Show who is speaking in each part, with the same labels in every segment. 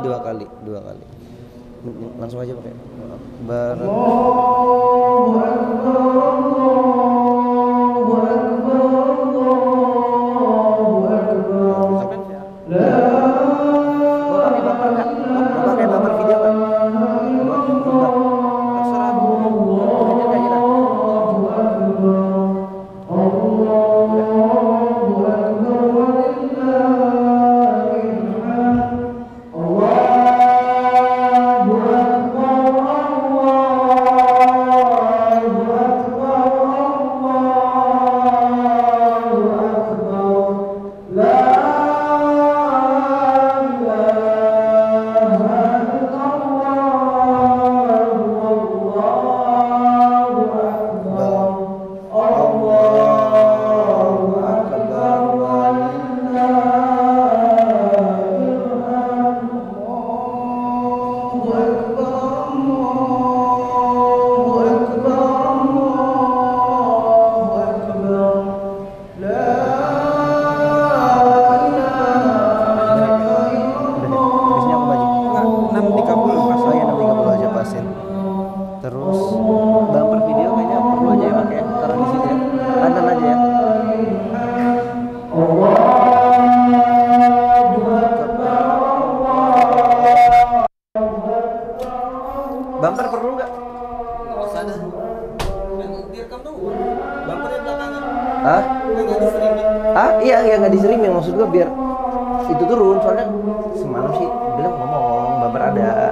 Speaker 1: dua kali. Langsung aja pakai mau pakai bumper nggak? Mau pakai bumper video nggak? Terserah, aja kayak kita. Terus bumper video kayaknya perlu aja ya pakai ya, taruh di sini ya, kanan aja ya. Bumper perlu nggak?
Speaker 2: Nggak usah dah. Yang direkam tuh bumpernya belakangan.
Speaker 1: Ah?
Speaker 2: Nggak di streaming.
Speaker 1: Ah iya nggak di streaming, maksud gua biar itu turun, soalnya semalam sih bilang ngomong bumper ada.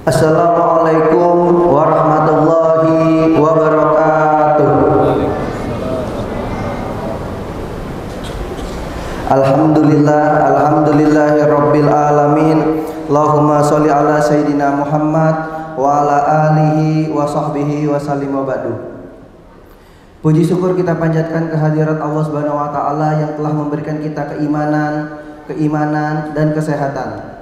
Speaker 1: Assalamualaikum warahmatullahi wabarakatuh. Alhamdulillahirabbil alamin. Allahumma sholli ala sayyidina Muhammad wa ala alihi wa sahbihi wa sallim wa ba'du. Puji syukur kita panjatkan kehadirat Allah Subhanahu wa taala yang telah memberikan kita keimanan dan kesehatan.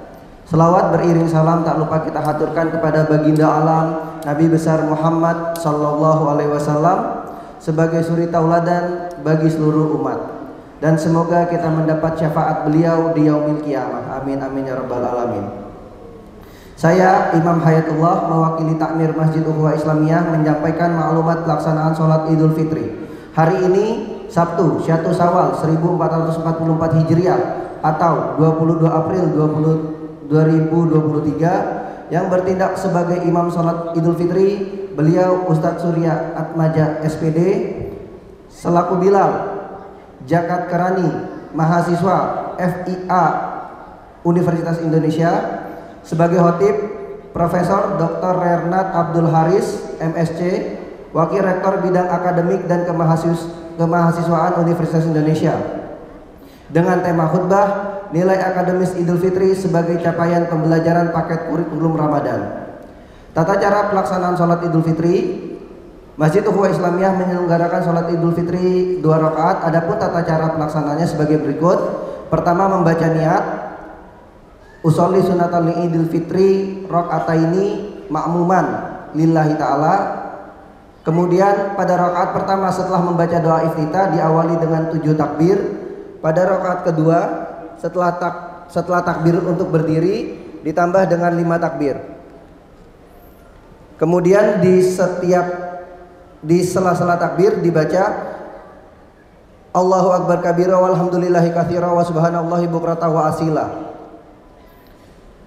Speaker 1: Selawat beriring salam tak lupa kita haturkan kepada baginda alam Nabi besar Muhammad sallallahu alaihi wasallam sebagai suri tauladan bagi seluruh umat. Dan semoga kita mendapat syafaat beliau di yaumil qiyamah. Amin amin ya rabbal alamin. Saya Imam Hayatullah mewakili takmir Masjid Ukhuwah Islamiyah menyampaikan maklumat pelaksanaan sholat Idul Fitri. Hari ini Sabtu 1 Syawal 1444 Hijriah atau 22 April 2023 yang bertindak sebagai imam sholat Idul Fitri beliau Ustadz Surya Atmaja SPD selaku Bilal Jakat Kerani mahasiswa FIA Universitas Indonesia sebagai khotib Profesor Dr. Renat Abdul Haris MSc Wakil Rektor Bidang Akademik dan Kemahasiswaan Universitas Indonesia dengan tema khutbah Nilai akademis Idul Fitri sebagai capaian pembelajaran paket kurikulum Ramadan. Tata cara pelaksanaan sholat Idul Fitri. Masjid Ukhuwah Islamiyah menyelenggarakan sholat Idul Fitri 2 rakaat. Adapun tata cara pelaksanaannya sebagai berikut. Pertama, membaca niat usolli sunatan li Idul Fitri rakaataini ma'muman lillahi ta'ala. Kemudian pada rakaat pertama setelah membaca doa iftitah diawali dengan 7 takbir. Pada rakaat kedua setelah takbir untuk berdiri ditambah dengan 5 takbir. Kemudian di sela-sela takbir dibaca Allahu Akbar kabira walhamdulillahi katsira wa subhanallahi bukratan wa asila.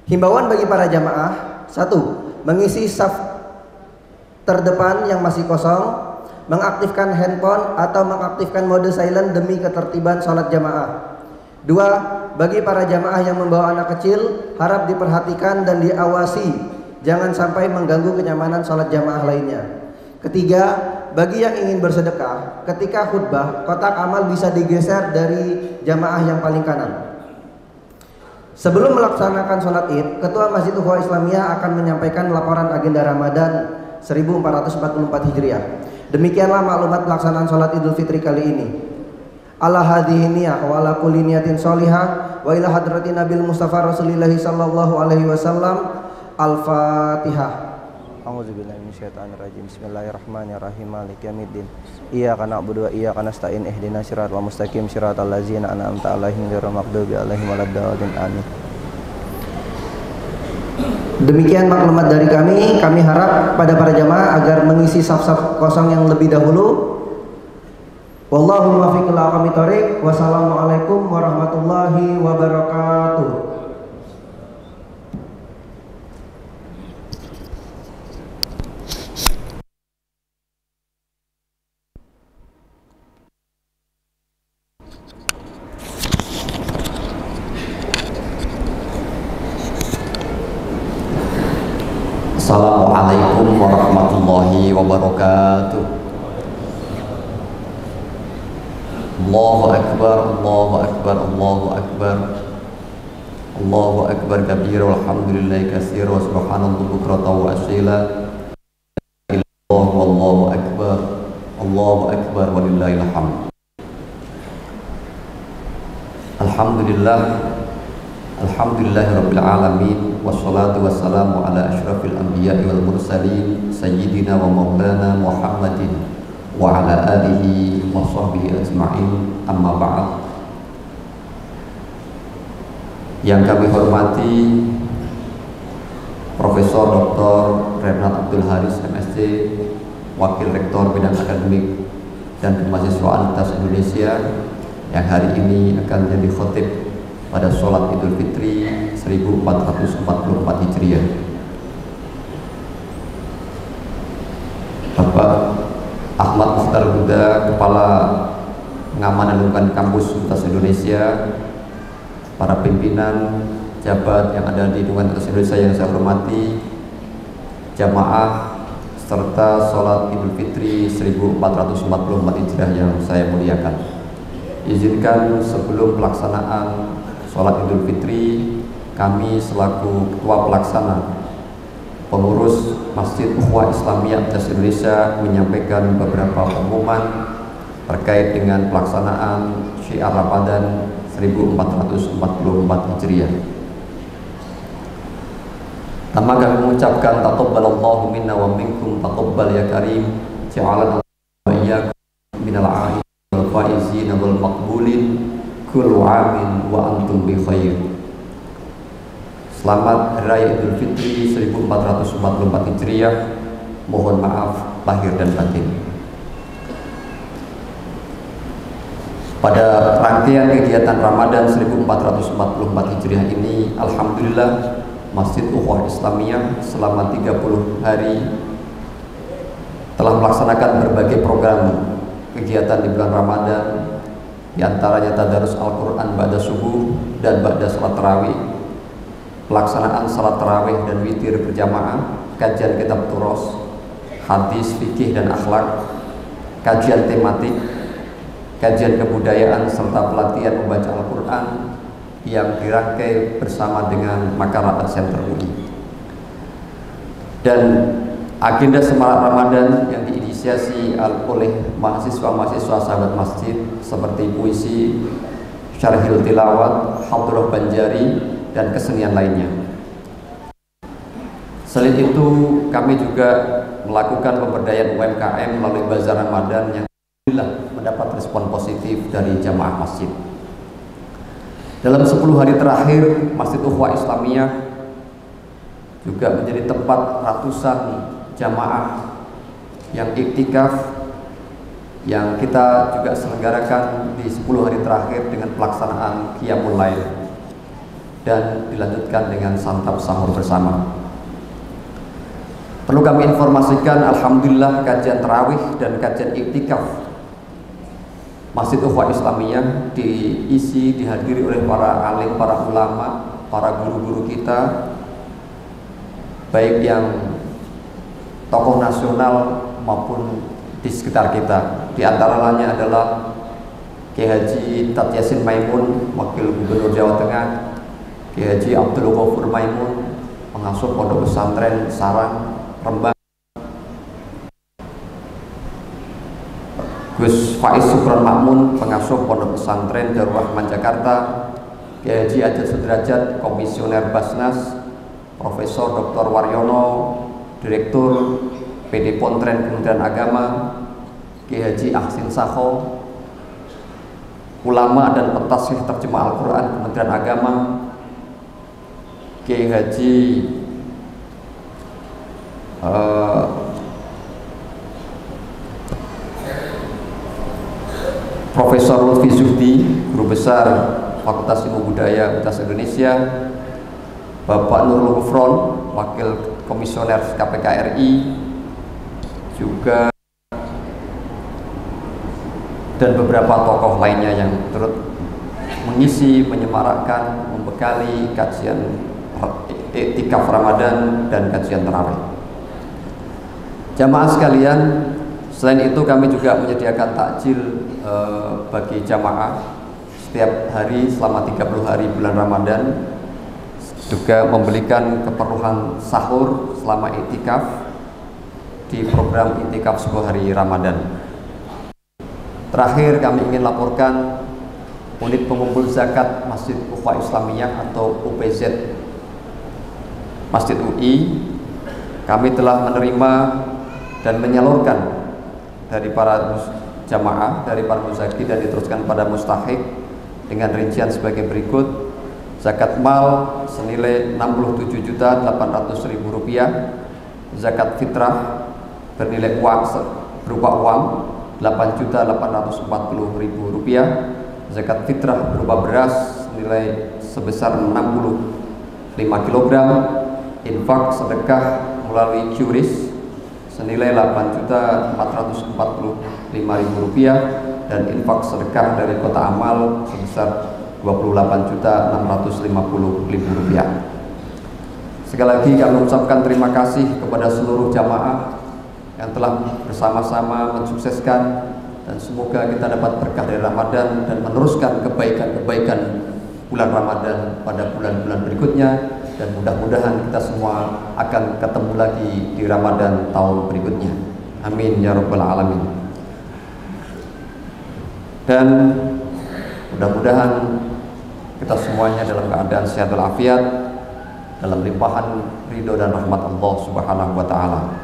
Speaker 1: Himbauan bagi para jamaah: 1. Mengisi saf terdepan yang masih kosong, mengaktifkan handphone atau mengaktifkan mode silent demi ketertiban sholat jamaah. 2. Bagi para jamaah yang membawa anak kecil harap diperhatikan dan diawasi, jangan sampai mengganggu kenyamanan sholat jamaah lainnya. 3. Bagi yang ingin bersedekah, ketika khutbah kotak amal bisa digeser dari jamaah yang paling kanan. Sebelum melaksanakan sholat id, Ketua Masjid Ukhuwah Islamiyah akan menyampaikan laporan agenda Ramadan 1444 Hijriah. Demikianlah maklumat pelaksanaan sholat Idul Fitri kali ini. Ala hadhihi niyah wa ala kulli niyatin sholihah wa ila hadratin Nabil Mustafa Rasulillahi sallallahu alaihi wasallam. Al-Fatihah. A'udzubillahi minasyaitonir rajim. Bismillahirrahmanirrahim. Maliki yaumiddin. Iyyaka na'budu wa iyyaka nasta'in. Ihdinas siratal mustaqim siratal ladzina an'amta 'alaihim ghairil maghdubi 'alaihim waladdallin. Amin. Demikian maklumat dari kami. Kami harap pada para jamaah agar mengisi saf-saf kosong yang lebih dahulu. Wallahu muwaffiq ila aqwamit thoriq. Wassalamualaikum warahmatullahi wabarakatuh.
Speaker 3: Assalamualaikum warahmatullahi wabarakatuh. Allahu akbar, Allahu akbar, Allahu akbar. Allahu akbar kabira walhamdulillahi katsira wa subhanallahi bukratan wa asila. Allahu akbar, Allahu akbar walillahil hamd. Alhamdulillah, alhamdulillahirabbil alamin. Wassalatu wassalamu ala asyrafil anbiya'i wal mursalin sayyidina wa maulana Muhammadin wa ala alihi wa sahbihi ajma'in. Amma ba'd. Yang kami hormati Profesor Dr. Renat Abdul Haris MSc, Wakil Rektor Bidang Akademik dan Kemahasiswaan Universitas Indonesia, yang hari ini akan menjadi khotib pada sholat Idul Fitri 1444 Hijriah. Bapak Ahmad Mukhtar Huda, Kepala Pengamanan Lingkungan Kampus Universitas Indonesia, para pimpinan, jabat yang ada di lingkungan Universitas Indonesia yang saya hormati, jamaah serta sholat Idul Fitri 1444 Hijriah yang saya muliakan. Izinkan sebelum pelaksanaan sholat Idul Fitri, kami selaku ketua pelaksana pengurus Masjid Ukhuwah Islamiyah Indonesia menyampaikan beberapa pengumuman terkait dengan pelaksanaan syiar Ramadan 1444 Hijriah. Pertama kami mengucapkan taqabbalallahu minna wa minkum taqabbal ya karim, ja'alana wa iyyakum minal a'in wal faizin wal maqbulin kullu 'amin wa antum bi khair. Selamat Hari Raya Idul Fitri 1444 Hijriah. Mohon maaf lahir dan batin. Pada rangkaian kegiatan Ramadan 1444 Hijriah ini, alhamdulillah Masjid Ukhuwah Islamiyah selama 30 hari telah melaksanakan berbagai program kegiatan di bulan Ramadan, di antaranya tadarus Al-Quran ba'da subuh dan ba'da salat tarawih, pelaksanaan salat tarawih dan witir berjamaah, kajian kitab turos, hadis, fikih dan akhlak, kajian tematik, kajian kebudayaan serta pelatihan membaca Al-Quran yang dirangkai bersama dengan Makarabat Center UI. Dan agenda Semarak Ramadan yang diinisiasi oleh mahasiswa-mahasiswa sahabat masjid seperti puisi, syarhil tilawat, hadroh banjari, dan kesenian lainnya. Selain itu, kami juga melakukan pemberdayaan UMKM melalui Bazar Ramadan yang alhamdulillah mendapat respon positif dari jamaah masjid. Dalam 10 hari terakhir, Masjid Ukhuwah Islamiyah juga menjadi tempat ratusan jamaah yang iktikaf yang kita juga selenggarakan di 10 hari terakhir dengan pelaksanaan Qiyamul Lail dan dilanjutkan dengan santap sahur bersama. Perlu kami informasikan, alhamdulillah kajian tarawih dan kajian iktikaf Masjid Ukhuwah Islamiyah dihadiri oleh para alim, para ulama, para guru-guru kita, baik yang tokoh nasional maupun di sekitar kita. Di antaranya adalah Kiai Haji Tat Yasin Maimun, Wakil Gubernur Jawa Tengah, Kiai Haji Abdul Ghafur Maimun, pengasuh Pondok Pesantren Sarang, Rembang, Gus Faiz Sukron Makmun, pengasuh Pondok Pesantren Darul Rahman Jakarta, Kiai Haji Ajat Sudrajat, Komisioner Basnas, Profesor Dr. Waryono, Direktur PD Pontren Kementerian Agama, Kiai Haji Ahsin Sakho, ulama dan pentasih terjemah Al-Quran Kementerian Agama, Kiai Haji Profesor Lutfi Zuhdi, Guru Besar Fakultas Ilmu Budaya Universitas Indonesia, Bapak Nurul Gufron, Wakil Komisioner KPK RI, juga dan beberapa tokoh lainnya yang turut mengisi, menyemarakkan, membekali kajian iktikaf Ramadan dan kajian tarawih. Jamaah sekalian, selain itu kami juga menyediakan takjil bagi jamaah setiap hari selama 30 hari bulan Ramadan, juga membelikan keperluan sahur selama iktikaf di program iktikaf 10 hari Ramadan. Terakhir kami ingin laporkan unit pengumpul zakat Masjid Ukhuwah Islamiyah atau UPZ Masjid UI, kami telah menerima dan menyalurkan dari para jamaah, dari para muzaki dan diteruskan pada mustahik dengan rincian sebagai berikut. Zakat mal senilai Rp67.800.000, zakat fitrah bernilai uang berupa uang Rp8.840.000, zakat fitrah berupa beras senilai sebesar 65 kg, infak sedekah melalui QRIS senilai Rp8.445.000 dan infak sedekah dari kota amal sebesar Rp28.650.000. Sekali lagi kami ucapkan terima kasih kepada seluruh jamaah yang telah bersama-sama mensukseskan, dan semoga kita dapat berkah dari Ramadan dan meneruskan kebaikan-kebaikan bulan Ramadan pada bulan-bulan berikutnya, dan mudah-mudahan kita semua akan ketemu lagi di Ramadan tahun berikutnya. Amin ya rabbal alamin. Dan mudah-mudahan kita semuanya dalam keadaan sehat walafiat, dalam limpahan ridho dan rahmat Allah Subhanahu wa taala.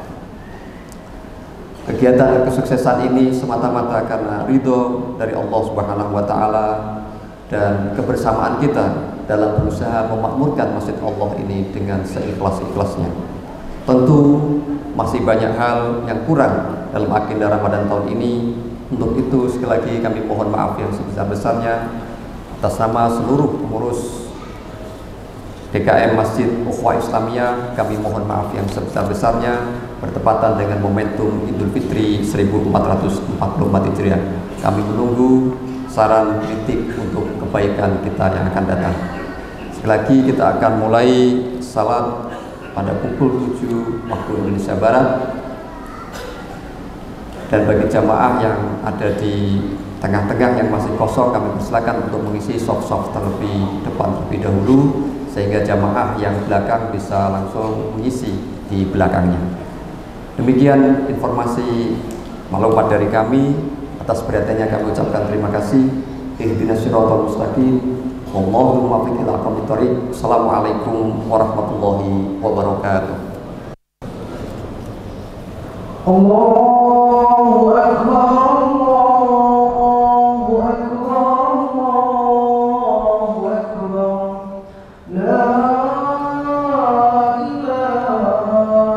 Speaker 3: Kegiatan kesuksesan ini semata-mata karena ridho dari Allah Subhanahu wa taala dan kebersamaan kita dalam berusaha memakmurkan masjid Allah ini dengan seikhlas-ikhlasnya. Tentu masih banyak hal yang kurang dalam agenda Ramadan tahun ini. Untuk itu sekali lagi kami mohon maaf yang sebesar-besarnya atas nama seluruh pengurus DKM Masjid Ukhuwah Islamiyah. Kami mohon maaf yang sebesar-besarnya bertepatan dengan momentum Idul Fitri 1444 Hijriah. Kami menunggu saran kritik untuk kebaikan kita yang akan datang. Sekali lagi kita akan mulai salat pada pukul 7 waktu Indonesia Barat. Dan bagi jamaah yang ada di tengah-tengah yang masih kosong, kami persilakan untuk mengisi soft-soft terlebih depan terlebih dahulu, sehingga jamaah yang belakang bisa langsung mengisi di belakangnya. Demikian informasi maklumat dari kami. Atas perhatiannya kami ucapkan terima kasih. Ihdinas siratal mustaqim. Wallahu muwaffiq ila aqwamit thoriq. Assalamualaikum warahmatullahi wabarakatuh.
Speaker 1: Allahu Akbar, Allahu Akbar, Allahu Akbar. La ilaha illallah.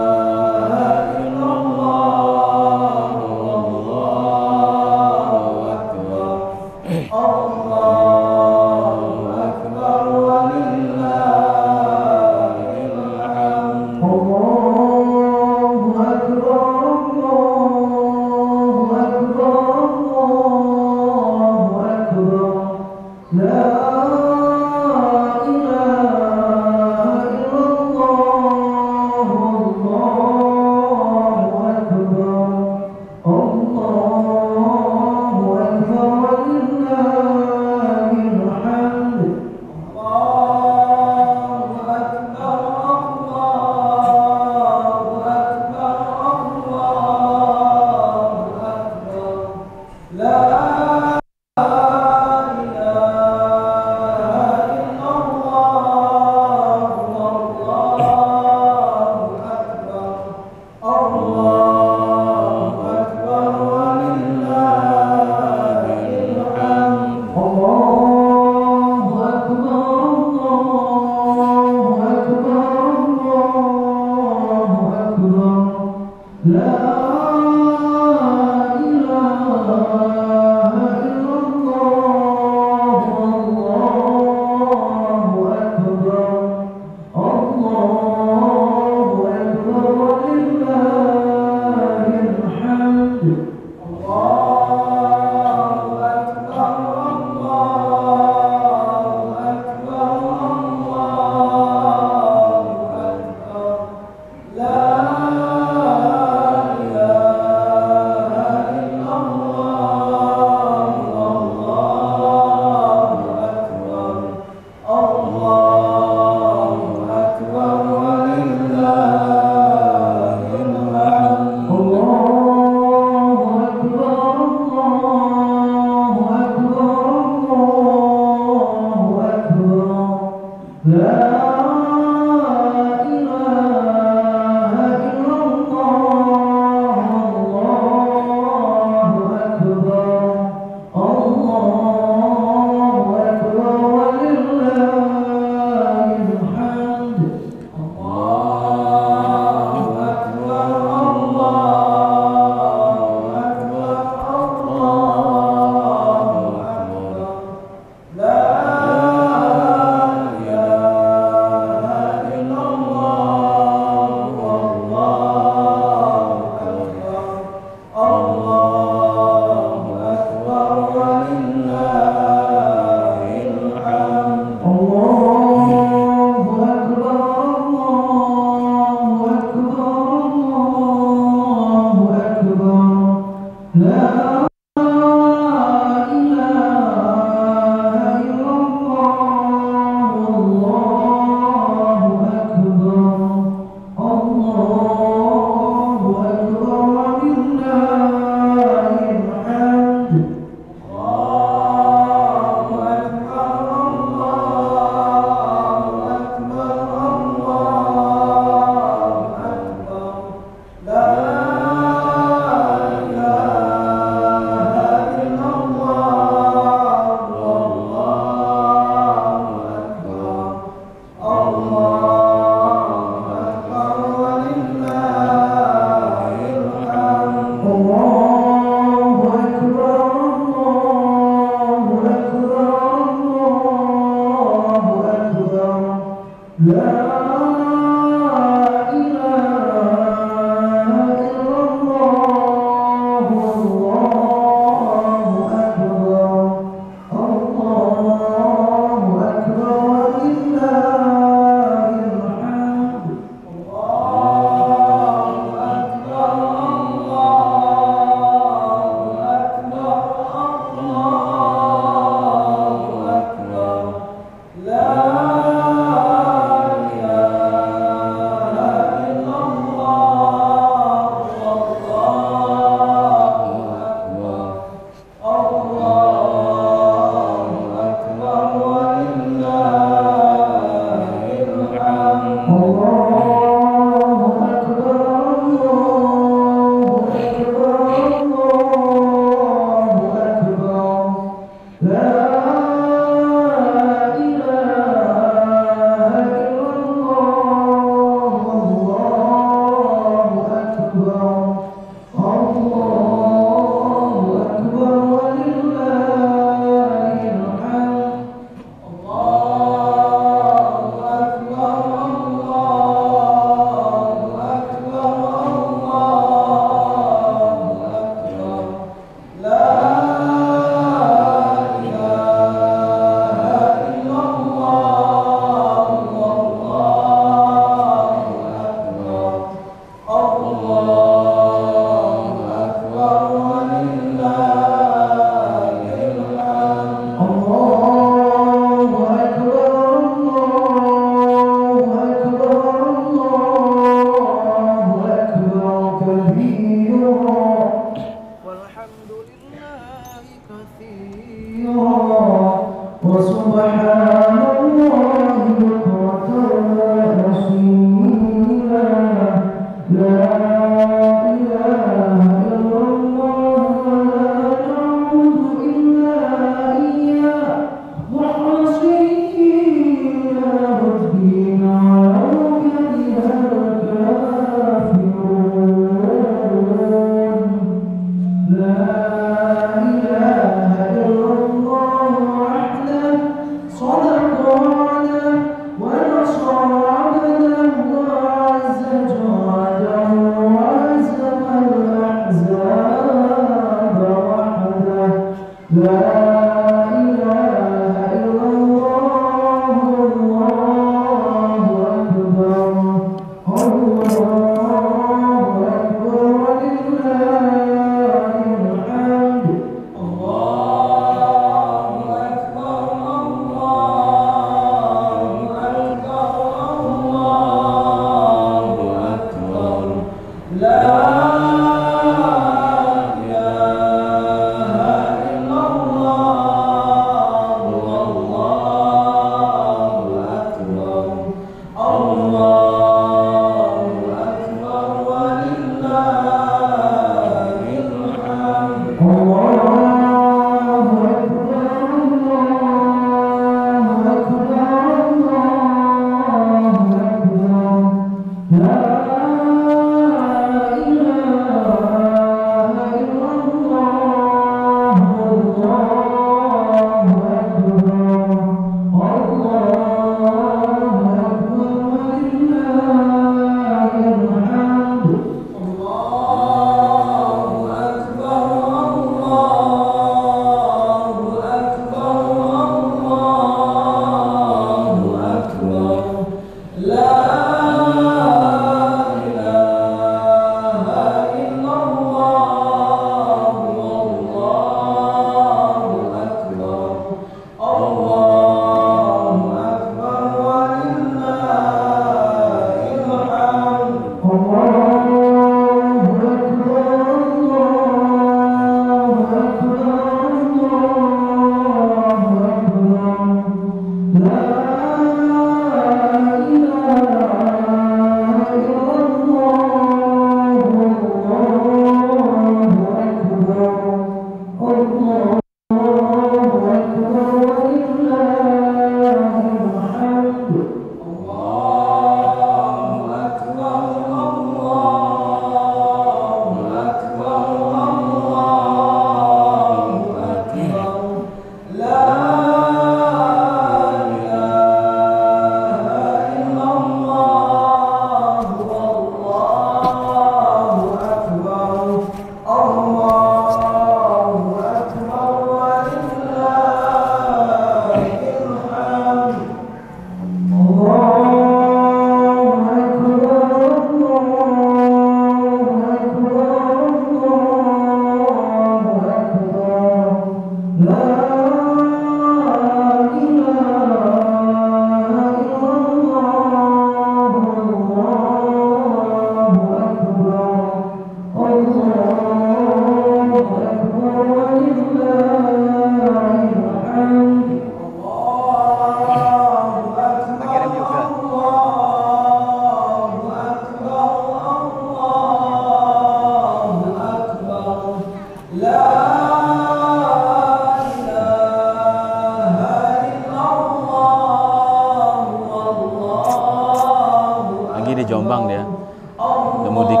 Speaker 4: Jombang dia, udah mudik.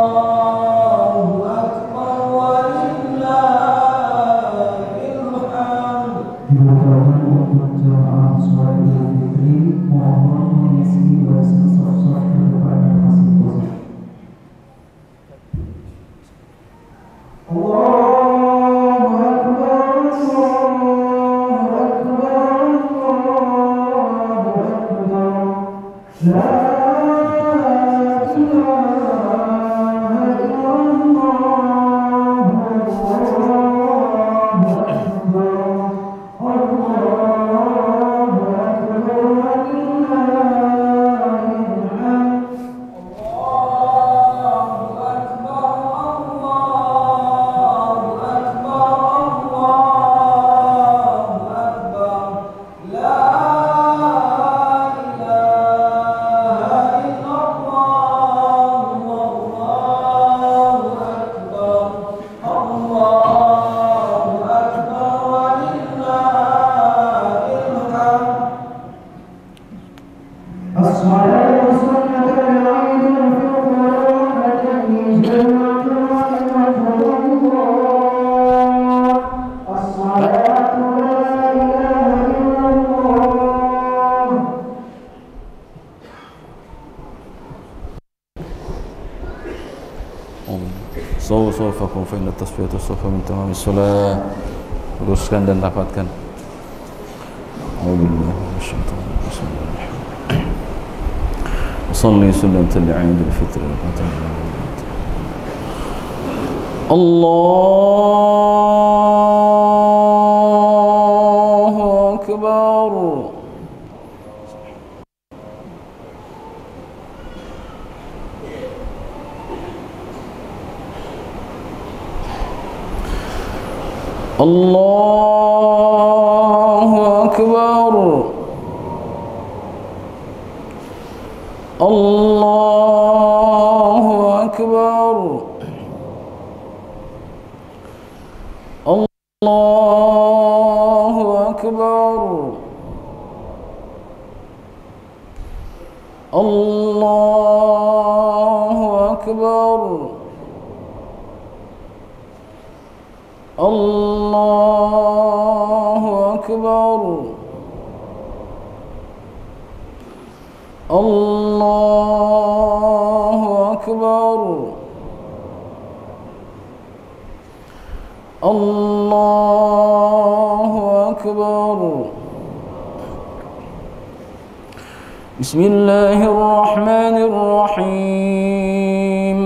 Speaker 4: sawu sufakum fa inna tasfiyata sufa min tamamis salat. Luruskan dan rapatkan. Salli sunnatan li'id al-fitr. Allahu Akbar. Allahu Akbar. Allahu Akbar. Allahu Akbar. Allahu Akbar. Allahu Akbar. Allahu Akbar. Allahu Akbar. Bismillahirrahmanirrahim.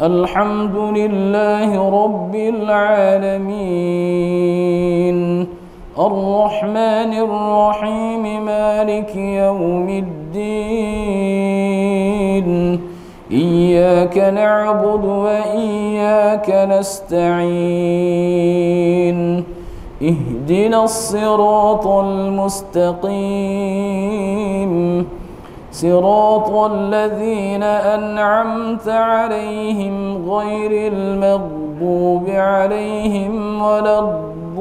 Speaker 4: Alhamdulillahi Rabbil Alamin. Ar-Rahmanir Rahim. Maliki Yawmiddin. Iyyaka na'budu wa iyyaka nasta'in. Ihdinas siratal mustaqim. صراط الذين أنعمت عليهم غير المغضوب عليهم ولا الضالين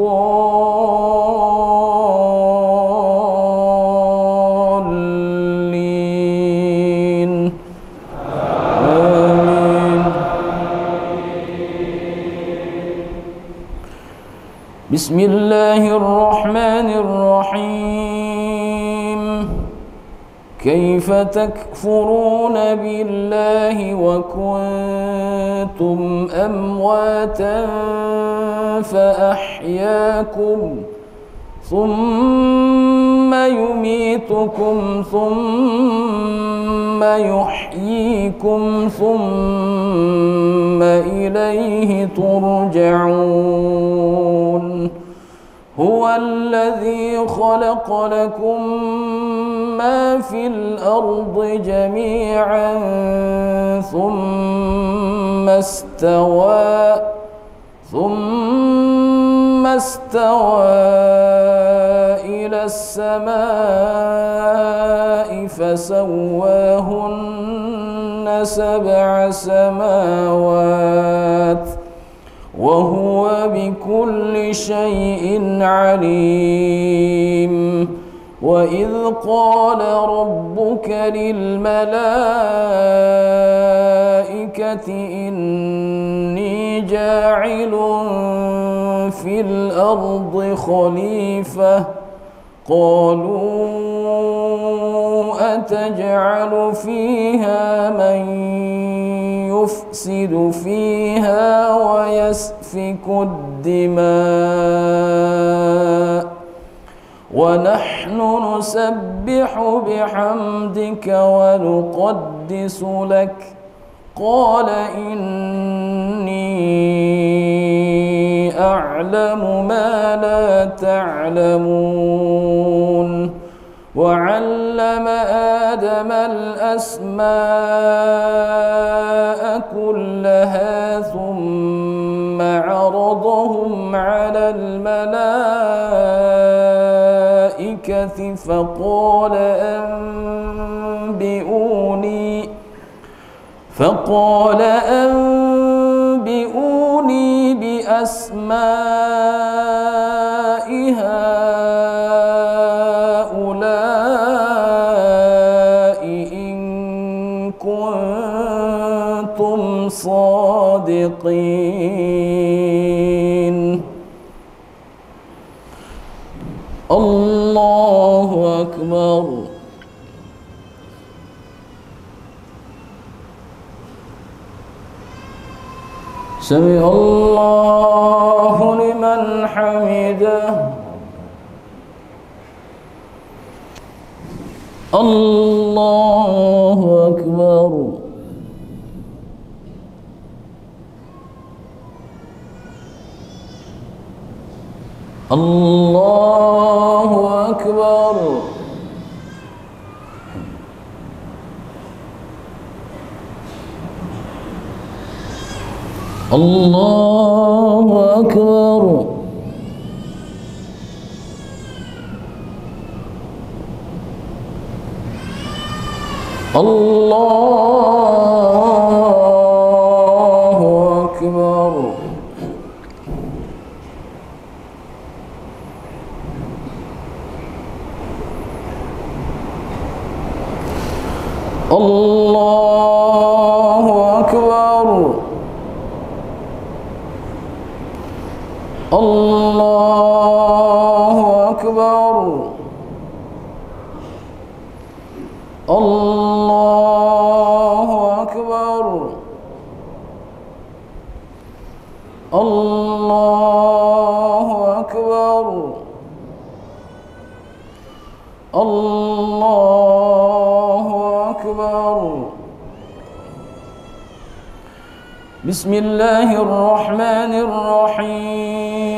Speaker 4: آمين. بسم الله الرحمن الرحيم. كيف تكفرون بالله وكنتم أمواتا فأحياكم ثم يميتكم ثم يحييكم ثم إليه ترجعون. هو الذي خلق لكم ما في الأرض جميعا ثم استوى إلى السماء فسواهن 7 سماوات وهو بكل شيء عليم. وإذ قال ربك للملائكة إني جاعل في الأرض خليفة قالوا أتجعل فيها من يفسد فيها ويسفك الدماء ونحن نسبح بحمدك ونقدس لك قال إني أعلم ما لا تعلمون. وعلم آدم الأسماء كلها ثم عرضهم على الملائكة فقال أنبئوني بأسماء هؤلاء إن كنتم صادقين. الله أكبر. سمع الله لمن حمده الله أكبر الله أكبر الله أكبر الله أكبر الله أكبر الله أكبر الله أكبر الله أكبر الله أكبر بسم الله الرحمن الرحيم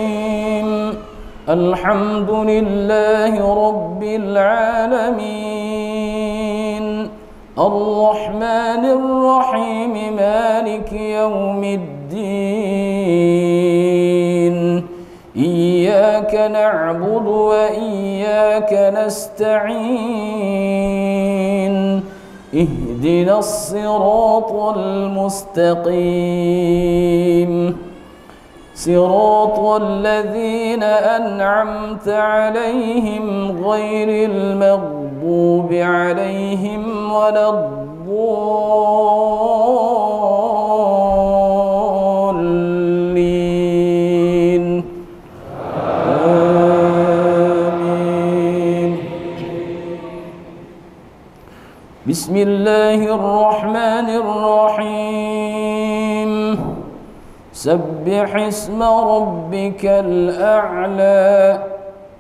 Speaker 4: الحمد لله رب العالمين الرحمن الرحيم مالك يوم الدين إياك نعبد وإياك نستعين اهدنا الصراط المستقيم صراط الذين أنعمت عليهم غير المغضوب عليهم ولا الضالين آمين بسم الله الرحمن الرحيم سبح اسم ربك الأعلى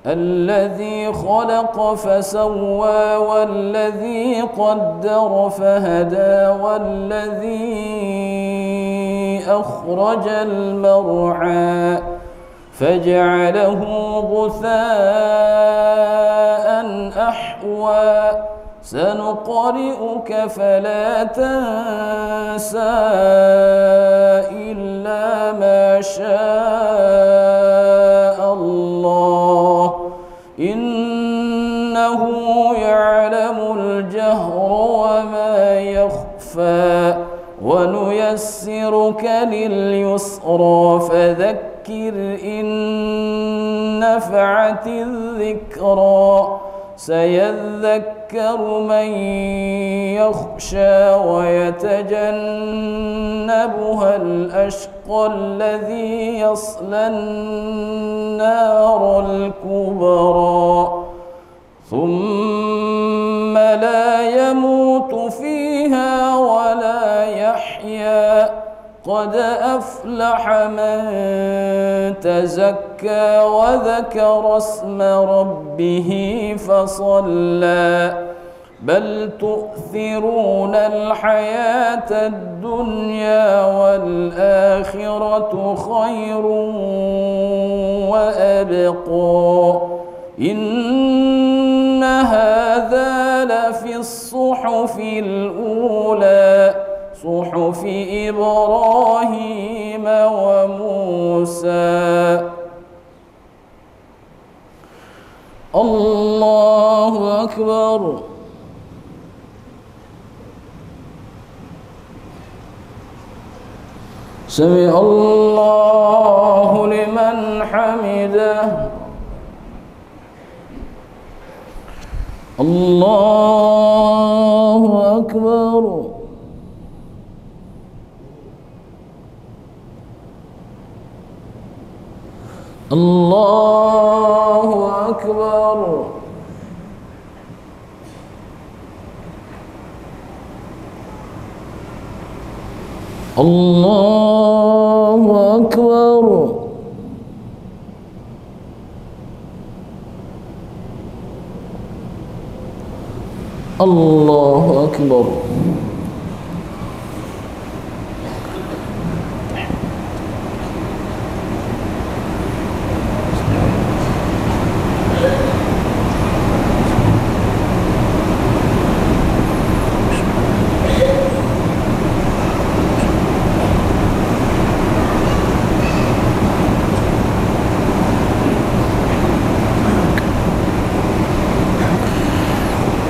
Speaker 4: الذي خلق فسوى والذي قدر فهدى والذي أخرج المرعى فجعله غثاء أحوى سنقرئك فلا تنسى إلا ما شاء الله إنه يعلم الجهر وما يخفى ونيسرك لليسرى فذكر إن نفعت الذكرى سيذكر من يخشى ويتجنبها الأشقى الذي يصلى النار الكبرى ثم لا يموت فيها ولا يحيا قد أفلح من تزكى وذكر اسم ربه فصلى بل تؤثرون الحياة الدنيا والآخرة خير وأبقى إن هذا لفي الصحف الأولى صحف إبراهيم وموسى الله أكبر سمع الله لمن حمده الله أكبر الله أكبر الله أكبر الله أكبر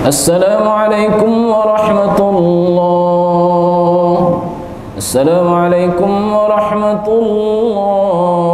Speaker 4: السلام عليكم ورحمة الله. السلام عليكم ورحمة الله.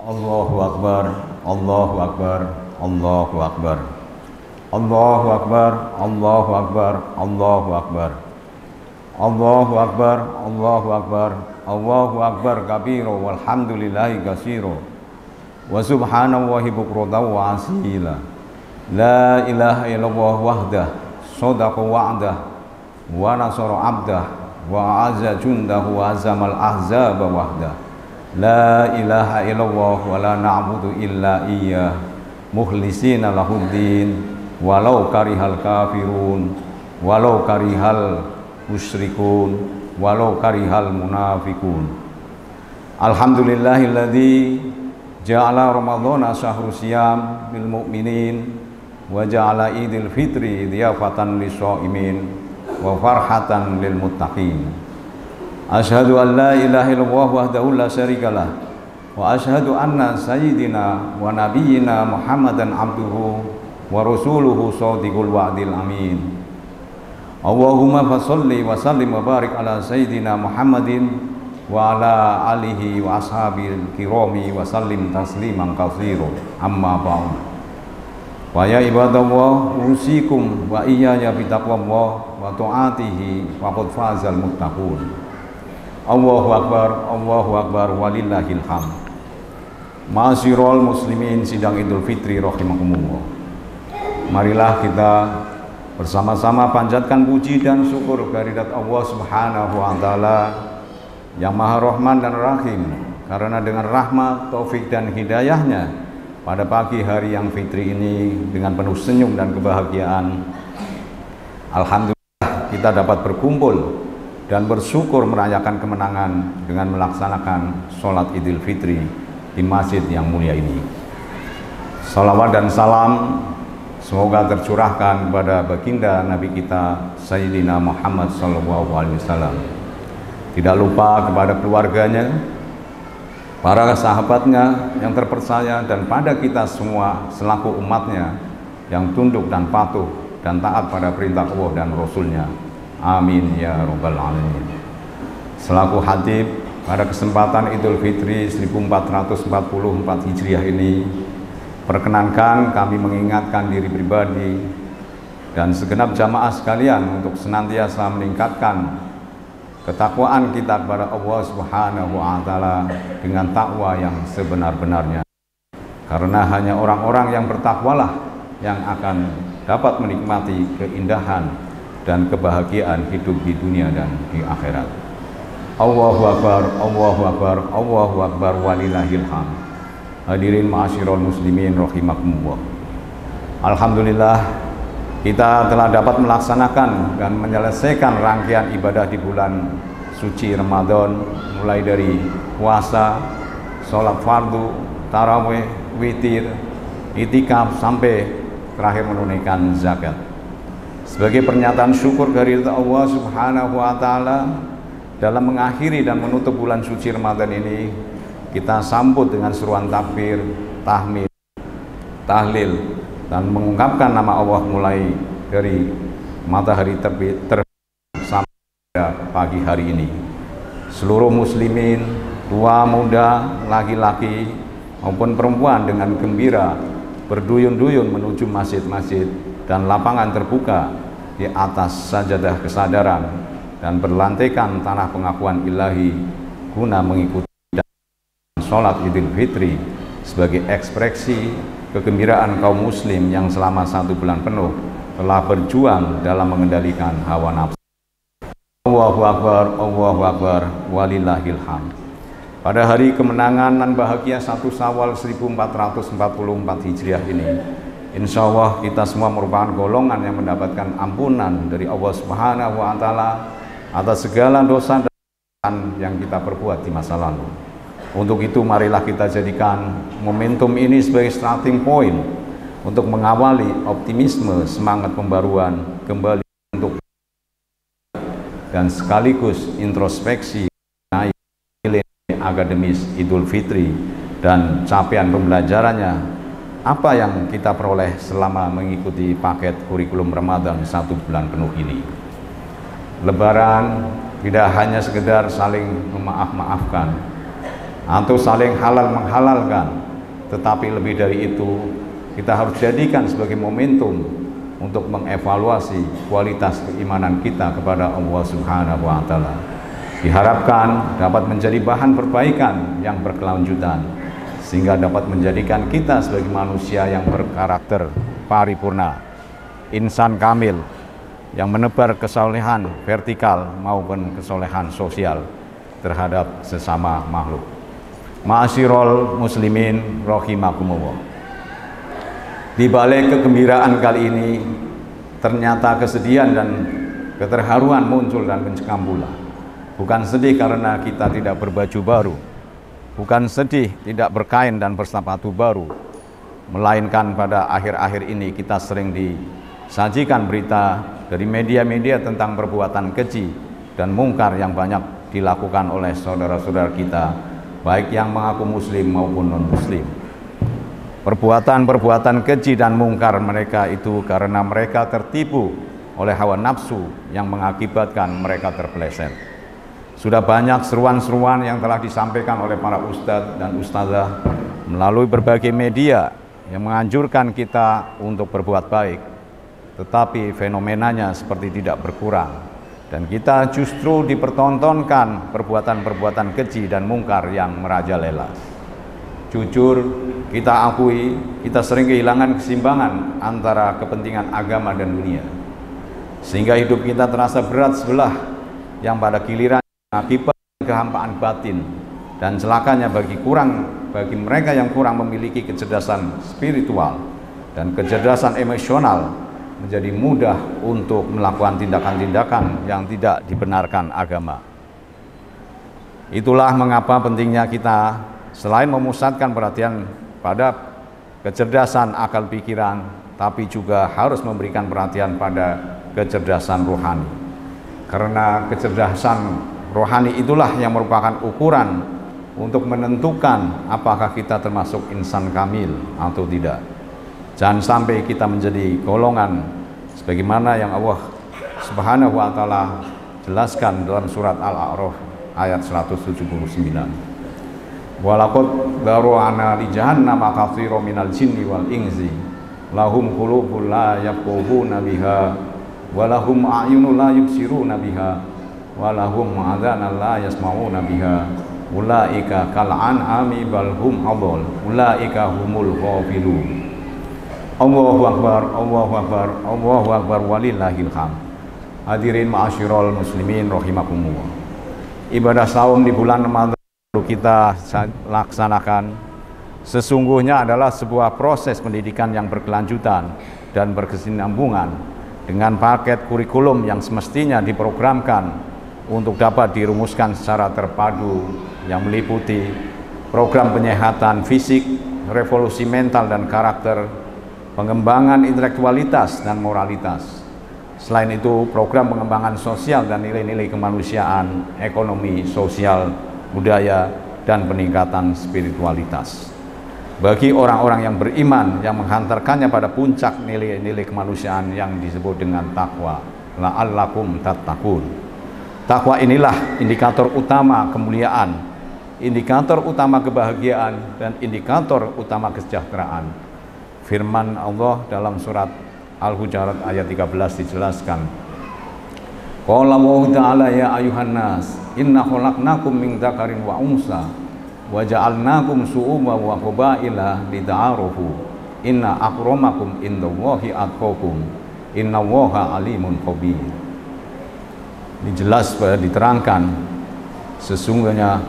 Speaker 5: Allahu Akbar, Allahu Akbar, Allahu Akbar, Allahu Akbar, Allahu Akbar, Allahu Akbar, Allahu Akbar, Allahu Akbar, Allahu Akbar kabiro walhamdulillahi kasiro wa subhanallahi bukratan wa asila. La ilaha illallah wahdah sadaqa wa'dah wa nasara abdah wa azza jundahu wa azamal ahzaba wahdah. La ilaha illallah wa la na'budu illa iyyah mukhlisina lahuddin walau karihal kafirun walau karihal musyrikun walau karihal munafikun. Alhamdulillahilladzi ja'ala ramadhana syahru siyam bil mu'minin wa ja'ala idil fitri diyafatan lis-shaimin wa farhatan lil muttaqin. Asyhadu an la ilaha illallah wahdahu la syarikalah wa asyhadu anna sayyidina wa nabiyyina Muhammadan abduhu wa rasuluhu shadiqul wa'dil amin. Allahumma fasholli wa sallim wa barik ala sayyidina Muhammadin wa ala alihi wa ashabil kirami wa sallim tasliman katsira. Amma ba'd. Wa ya ibadallah usikum wa iyaya bitaqwallah wa ta'atihi faqad fazal muttaqun. Allahu Akbar, Allahu Akbar, walillahil hamd. Ma'asyiral muslimin sidang Idul Fitri rahimakumullah. Marilah kita bersama-sama panjatkan puji dan syukur kehadirat Allah Subhanahu wa taala yang Maha Rahman dan Rahim, karena dengan rahmat, taufik dan hidayahnya pada pagi hari yang fitri ini dengan penuh senyum dan kebahagiaan, alhamdulillah kita dapat berkumpul dan bersyukur merayakan kemenangan dengan melaksanakan sholat Idul Fitri di masjid yang mulia ini. Salawat dan salam semoga tercurahkan kepada baginda Nabi kita Sayyidina Muhammad SAW. Tidak lupa kepada keluarganya, para sahabatnya yang terpercaya, dan pada kita semua selaku umatnya yang tunduk dan patuh dan taat pada perintah Allah dan Rasulnya. Amin ya Rabbal Alamin. Selaku khatib pada kesempatan Idul Fitri 1444 Hijriah ini, perkenankan kami mengingatkan diri pribadi dan segenap jamaah sekalian untuk senantiasa meningkatkan ketakwaan kita kepada Allah Subhanahu wa Ta'ala dengan takwa yang sebenar-benarnya. Karena hanya orang-orang yang bertakwalah yang akan dapat menikmati keindahan dan kebahagiaan hidup di dunia dan di akhirat. Allahu Akbar, Allahu Akbar, Allahu Akbar, walillahil hamd. Hadirin ma'asyiral muslimin rahimakumullah. Alhamdulillah, kita telah dapat melaksanakan dan menyelesaikan rangkaian ibadah di bulan suci Ramadan, mulai dari puasa, sholat fardu, tarawih, witir, itikaf, sampai terakhir menunaikan zakat. Sebagai pernyataan syukur kehadirat Allah Subhanahu wa Ta'ala, dalam mengakhiri dan menutup bulan suci Ramadan ini, kita sambut dengan seruan takbir, tahmid, tahlil, dan mengungkapkan nama Allah mulai dari matahari terbit sampai pada pagi hari ini. Seluruh muslimin, tua muda, laki-laki maupun perempuan, dengan gembira berduyun-duyun menuju masjid-masjid dan lapangan terbuka di atas sajadah kesadaran dan berlantaikan tanah pengakuan ilahi guna mengikuti sholat Idul Fitri sebagai ekspresi kegembiraan kaum muslim yang selama 1 bulan penuh telah berjuang dalam mengendalikan hawa nafsu. Allahu Akbar, Allahu Akbar, walillahil hamd. Pada hari kemenangan dan bahagia 1 Syawal 1444 Hijriah ini, insya Allah kita semua merupakan golongan yang mendapatkan ampunan dari Allah Subhanahu wa Ta'ala atas segala dosa dan yang kita perbuat di masa lalu. Untuk itu marilah kita jadikan momentum ini sebagai starting point untuk mengawali optimisme, semangat pembaruan kembali untuk dan sekaligus introspeksi nilai akademis Idul Fitri dan capaian pembelajarannya, apa yang kita peroleh selama mengikuti paket kurikulum Ramadan 1 bulan penuh ini. Lebaran tidak hanya sekedar saling memaaf-maafkan atau saling halal menghalalkan, tetapi lebih dari itu kita harus jadikan sebagai momentum untuk mengevaluasi kualitas keimanan kita kepada Allah Subhanahu wa Ta'ala. Diharapkan dapat menjadi bahan perbaikan yang berkelanjutan sehingga dapat menjadikan kita sebagai manusia yang berkarakter paripurna, insan kamil yang menebar kesolehan vertikal maupun kesolehan sosial terhadap sesama makhluk. Ma'asyiral muslimin rahimakumullah. Di balik kegembiraan kali ini, ternyata kesedihan dan keterharuan muncul dan mencekam pula. Bukan sedih karena kita tidak berbaju baru, bukan sedih tidak berkain dan bersepatu baru, melainkan pada akhir-akhir ini kita sering disajikan berita dari media-media tentang perbuatan keji dan mungkar yang banyak dilakukan oleh saudara-saudara kita, baik yang mengaku muslim maupun non-muslim. Perbuatan-perbuatan keji dan mungkar mereka itu karena mereka tertipu oleh hawa nafsu yang mengakibatkan mereka terpeleset. Sudah banyak seruan-seruan yang telah disampaikan oleh para ustadz dan ustazah melalui berbagai media yang menganjurkan kita untuk berbuat baik, tetapi fenomenanya seperti tidak berkurang, dan kita justru dipertontonkan perbuatan-perbuatan keji dan mungkar yang merajalela. Jujur kita akui, kita sering kehilangan keseimbangan antara kepentingan agama dan dunia, sehingga hidup kita terasa berat sebelah yang pada giliran akibat kehampaan batin dan celakanya bagi mereka yang kurang memiliki kecerdasan spiritual dan kecerdasan emosional, menjadi mudah untuk melakukan tindakan-tindakan yang tidak dibenarkan agama. Itulah mengapa pentingnya kita selain memusatkan perhatian pada kecerdasan akal pikiran, tapi juga harus memberikan perhatian pada kecerdasan rohani. Karena kecerdasan rohani itulah yang merupakan ukuran untuk menentukan apakah kita termasuk insan kamil atau tidak. Jangan sampai kita menjadi golongan sebagaimana yang Allah Subhanahu wa taala jelaskan dalam surat Al-A'raf ayat 179. Walaqad daru'ana li jahannam katsiran minal jinni wal insi lahum qulubun la yafqahuna biha wa lahum a'yunun la yubsiruna biha wa lahum adhanun la yasma'una biha ulaika kal an'ami bal hum adall ulaika humul ghafilun. Allahu akbar, Allahu akbar, Allahu akbar, walillahil hamd. Hadirin ma'asyiral muslimin rahimakumullah. Ibadah saum di bulan Ramadan kita laksanakan sesungguhnya adalah sebuah proses pendidikan yang berkelanjutan dan berkesinambungan dengan paket kurikulum yang semestinya diprogramkan untuk dapat dirumuskan secara terpadu yang meliputi program penyehatan fisik, revolusi mental dan karakter, pengembangan intelektualitas dan moralitas. Selain itu, program pengembangan sosial dan nilai-nilai kemanusiaan, ekonomi, sosial, budaya, dan peningkatan spiritualitas. Bagi orang-orang yang beriman yang menghantarkannya pada puncak nilai-nilai kemanusiaan yang disebut dengan takwa, la'allakum tattaqun. Takwa inilah indikator utama kemuliaan, indikator utama kebahagiaan, dan indikator utama kesejahteraan. Firman Allah dalam surat Al-Hujurat ayat 13 dijelaskan. Qala Allah Ta'ala ya ayuhan nas inna khalaqnakum min dzakarin wa unsa wa ja'alnakum syu'uban wa qabaila lita'arufu inna akramakum indallahi atqakum innallaha alimun khabir. Dijelas diterangkan sesungguhnya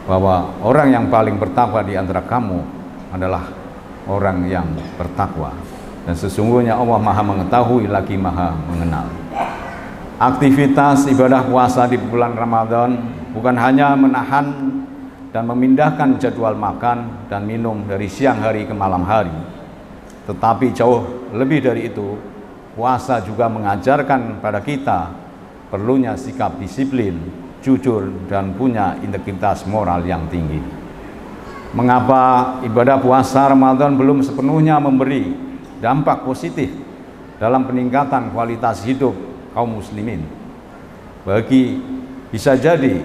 Speaker 5: bahwa orang yang paling bertakwa di antara kamu adalah orang yang bertakwa, dan sesungguhnya Allah Maha mengetahui lagi Maha mengenal. Aktivitas ibadah puasa di bulan Ramadan bukan hanya menahan dan memindahkan jadwal makan dan minum dari siang hari ke malam hari, tetapi jauh lebih dari itu, puasa juga mengajarkan pada kita perlunya sikap disiplin, jujur, dan punya integritas moral yang tinggi. Mengapa ibadah puasa Ramadan belum sepenuhnya memberi dampak positif dalam peningkatan kualitas hidup kaum muslimin? Bisa jadi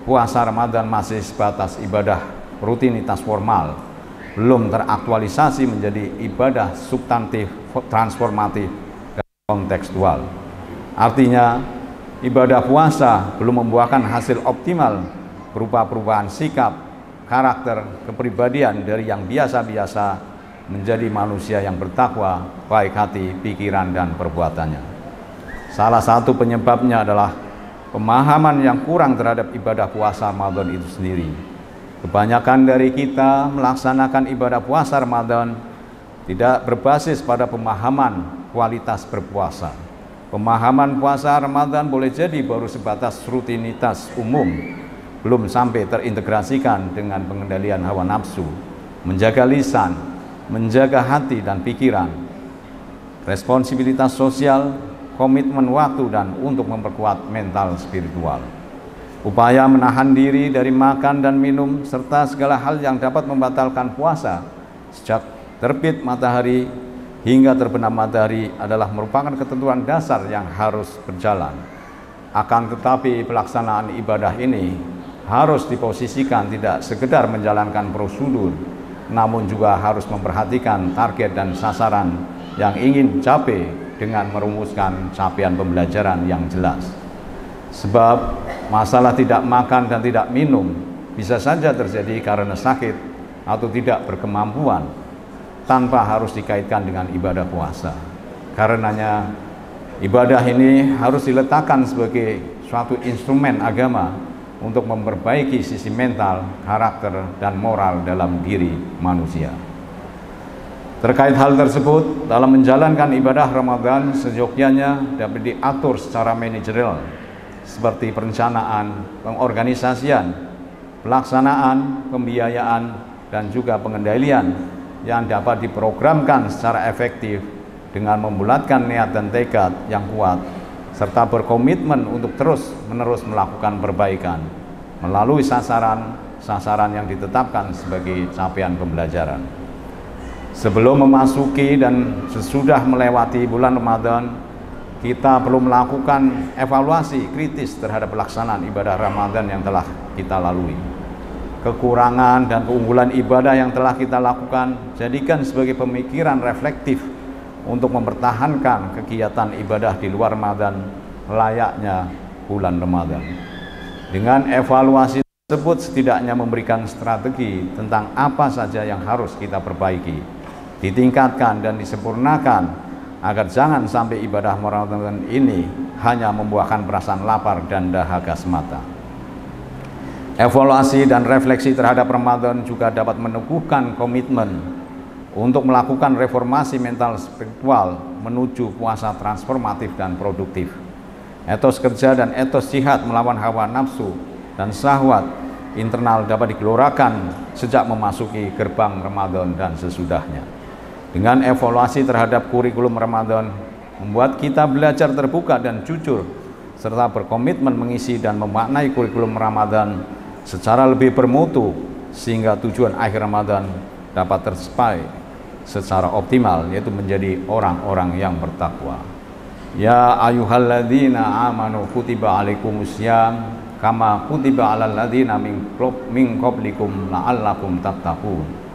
Speaker 5: puasa Ramadan masih sebatas ibadah rutinitas formal, belum teraktualisasi menjadi ibadah substantif, transformatif, dan kontekstual. Artinya, ibadah puasa belum membuahkan hasil optimal berupa perubahan sikap, karakter, kepribadian dari yang biasa-biasa menjadi manusia yang bertakwa, baik hati, pikiran, dan perbuatannya. Salah satu penyebabnya adalah pemahaman yang kurang terhadap ibadah puasa Ramadan itu sendiri. Kebanyakan dari kita melaksanakan ibadah puasa Ramadan tidak berbasis pada pemahaman kualitas berpuasa. Pemahaman puasa Ramadan boleh jadi baru sebatas rutinitas umum, belum sampai terintegrasikan dengan pengendalian hawa nafsu, menjaga lisan, menjaga hati dan pikiran, responsibilitas sosial, komitmen waktu, dan untuk memperkuat mental spiritual. Upaya menahan diri dari makan dan minum serta segala hal yang dapat membatalkan puasa sejak terbit matahari hingga terbenam matahari adalah merupakan ketentuan dasar yang harus berjalan. Akan tetapi pelaksanaan ibadah ini harus diposisikan tidak sekedar menjalankan prosedur, namun juga harus memperhatikan target dan sasaran yang ingin capai dengan merumuskan capaian pembelajaran yang jelas. Sebab masalah tidak makan dan tidak minum bisa saja terjadi karena sakit atau tidak berkemampuan, tanpa harus dikaitkan dengan ibadah puasa. Karenanya ibadah ini harus diletakkan sebagai suatu instrumen agama untuk memperbaiki sisi mental, karakter, dan moral dalam diri manusia. Terkait hal tersebut, dalam menjalankan ibadah Ramadan seyogyanya dapat diatur secara manajerial seperti perencanaan, pengorganisasian, pelaksanaan, pembiayaan, dan juga pengendalian yang dapat diprogramkan secara efektif dengan membulatkan niat dan tekad yang kuat serta berkomitmen untuk terus-menerus melakukan perbaikan melalui sasaran, sasaran yang ditetapkan sebagai capaian pembelajaran. Sebelum memasuki dan sesudah melewati bulan Ramadan, kita perlu melakukan evaluasi kritis terhadap pelaksanaan ibadah Ramadan yang telah kita lalui. Kekurangan dan keunggulan ibadah yang telah kita lakukan jadikan sebagai pemikiran reflektif untuk mempertahankan kegiatan ibadah di luar Ramadan layaknya bulan Ramadan. Dengan evaluasi tersebut setidaknya memberikan strategi tentang apa saja yang harus kita perbaiki, ditingkatkan dan disempurnakan agar jangan sampai ibadah Ramadan ini hanya membuahkan perasaan lapar dan dahaga semata. Evaluasi dan refleksi terhadap Ramadan juga dapat meneguhkan komitmen untuk melakukan reformasi mental spiritual menuju puasa transformatif dan produktif. Etos kerja dan etos jihad melawan hawa nafsu dan syahwat internal dapat digelorakan sejak memasuki gerbang Ramadan dan sesudahnya. Dengan evaluasi terhadap kurikulum Ramadan, membuat kita belajar terbuka dan jujur, serta berkomitmen mengisi dan memaknai kurikulum Ramadan secara lebih bermutu, sehingga tujuan akhir Ramadan dapat tercapai secara optimal, yaitu menjadi orang-orang yang bertakwa. Ya ayyuhalladzina amanu kutiba alaikumusiyam kama kutiba alal ladzina min qablikum la'allakum tattaqun.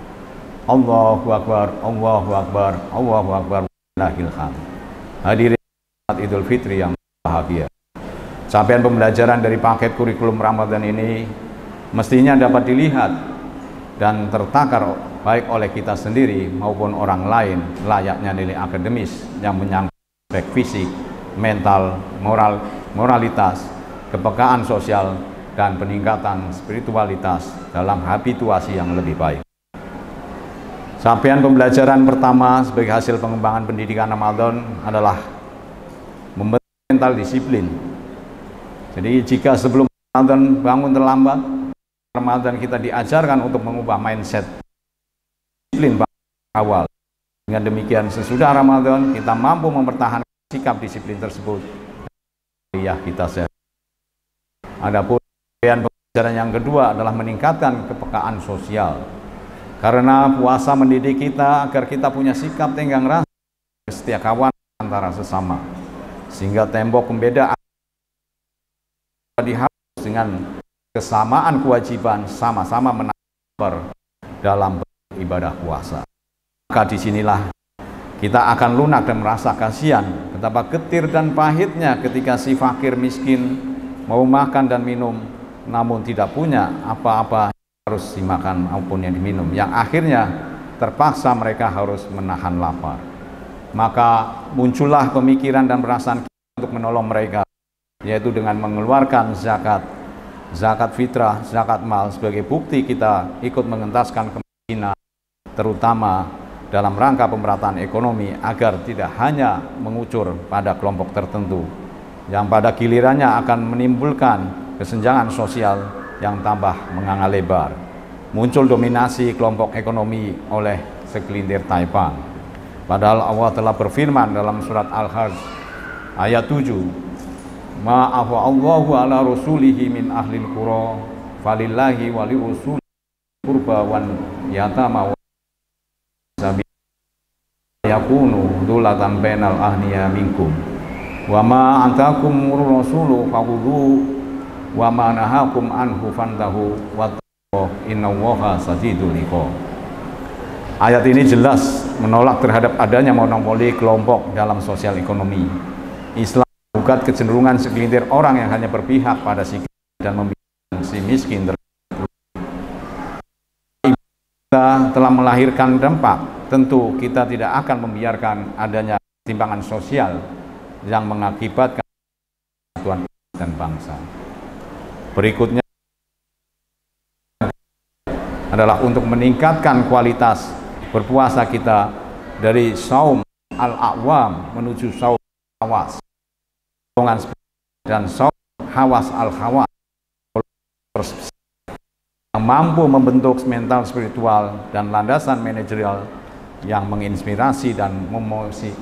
Speaker 5: Allahu akbar, Allahu akbar, Allahu akbar, wallahil hamd. Hadirin Idul Fitri yang bahagia. Capaian pembelajaran dari paket kurikulum Ramadan ini mestinya dapat dilihat dan tertakar baik oleh kita sendiri maupun orang lain layaknya nilai akademis yang menyangkut aspek fisik, mental, moralitas, kepekaan sosial, dan peningkatan spiritualitas dalam habituasi yang lebih baik. Capaian pembelajaran pertama sebagai hasil pengembangan pendidikan Ramadan adalah membentuk mental disiplin. Jadi jika sebelum Ramadan bangun terlambat, Ramadan kita diajarkan untuk mengubah mindset disiplin awal. Dengan demikian sesudah Ramadan kita mampu mempertahankan sikap disiplin tersebut. Ya kita sehat. Adapun pembelajaran yang kedua adalah meningkatkan kepekaan sosial. Karena puasa mendidik kita agar kita punya sikap tenggang rasa, setia kawan antara sesama, sehingga tembok pembeda dihapus dengan kesamaan kewajiban sama-sama menabar dalam ibadah puasa. Maka disinilah kita akan lunak dan merasa kasihan betapa getir dan pahitnya ketika si fakir miskin mau makan dan minum namun tidak punya apa-apa harus dimakan maupun yang diminum, yang akhirnya terpaksa mereka harus menahan lapar. Maka muncullah pemikiran dan perasaan untuk menolong mereka, yaitu dengan mengeluarkan zakat fitrah, zakat mal sebagai bukti kita ikut mengentaskan kemiskinan, terutama dalam rangka pemerataan ekonomi agar tidak hanya mengucur pada kelompok tertentu yang pada gilirannya akan menimbulkan kesenjangan sosial yang tambah menganga lebar. Muncul dominasi kelompok ekonomi oleh segelintir taipan. Padahal Allah telah berfirman dalam surat Al-Hajj ayat 7, Ma'afa Allahu ala rasulihi min ahlil qura falillahi wali usul kurba wan yatama wa sabi yakunu dulatan bainal ahniya minkum wa ma antakum rasulu faqudhu wa ma nahakum anhu fantahu wattaqu innallaha sadidul iqab. Ayat ini jelas menolak terhadap adanya monopoli kelompok dalam sosial ekonomi. Islam bukan kecenderungan segelintir orang yang hanya berpihak pada si kaya dan membiarkan si miskin. Kita telah melahirkan dampak, tentu kita tidak akan membiarkan adanya ketimpangan sosial yang mengakibatkan kesatuan dan bangsa. Berikutnya adalah untuk meningkatkan kualitas berpuasa kita dari saum al-a'wam menuju saum hawas dan saum hawas al-hawas yang mampu membentuk mental spiritual dan landasan manajerial yang menginspirasi dan